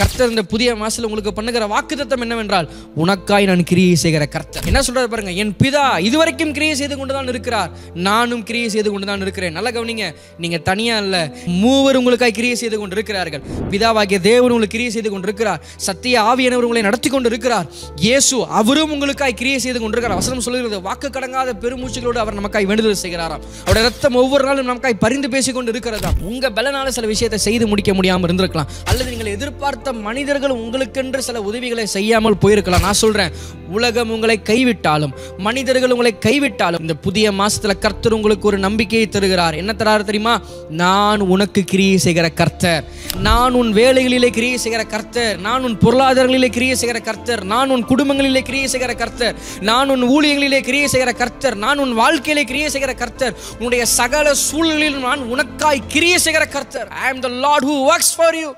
கர்த்தர் இந்த புதிய மாசத்துல உங்களுக்கு பண்ணுகிற வாக்குத்தத்தம் என்னவென்றால், உனக்காய் நான் கிரியை செய்கிற கர்த்தர். என்ன சொல்றாரு பாருங்க, என் பிதா இதுவரைக்கும் கிரியை செய்து கொண்டுதான் இருக்கிறார், நானும் கிரியை செய்து கொண்டுதான் இருக்கிறேன். நல்லா கவனிங்க, நீங்க தனியா இல்ல, மூவர் உங்களுக்காய் கிரியை செய்து கொண்டு இருக்கிறார்கள். பிதாவாகிய தேவன் உங்களுக்கு கிரியை செய்து கொண்டிருக்கிறார். சத்திய ஆவியானவர் உங்களை நடத்தி கொண்டு இருக்கிறார். இயேசு அவரும் உங்களுக்காய் கிரியை செய்து கொண்டிருக்கிறார். வசனம் சொல்லுகிறது, வாக்கு கடங்காத பெருமூச்சுகளோடு அவர் நமக்காய் வேண்டுதல் செய்கிறாராம். அவருடைய ரத்தம் ஒவ்வொரு நாளும் நமக்காய் பரிந்து பேசிக் கொண்டு இருக்கிறதா. உங்க பலனால சில விஷயத்தை செய்து முடிக்க முடியாமல் இருந்திருக்கலாம், அல்லது நீங்கள் எதிர்பார்த்த மனிதர்கள் உங்களுக்கென்று சில உதவிகளை செய்யாமல் போயிருக்கலாம். நான் சொல்றேன், உலகம் உங்களை கைவிட்டாலும், மனிதர்கள் உங்களை கைவிட்டாலும், இந்த புதிய மாசத்துல கர்த்தர் உங்களுக்கு ஒரு நம்பிக்கையை தருகிறார். என்ன தராரு தெரியுமா? நான் உனக்கு கிரியை செய்கிற கர்த்தர், நான் உன் வேலைகளிலே கிரியை செய்கிற கர்த்தர், நான் உன் பொருளாதாரங்களிலே கிரியை செய்கிற கர்த்தர், நான் உன் குடும்பங்களிலே கிரியை செய்கிற கர்த்தர், நான் உன் ஊழியங்களிலே கிரியை செய்கிற கர்த்தர், நான் உன் வாழ்க்கையிலே கிரியை செய்கிற கர்த்தர், உன்னுடைய சகல சூழ்நிலையிலும் நான் உனக்காய் கிரியை செய்கிற கர்த்தர். I am the Lord who works for you.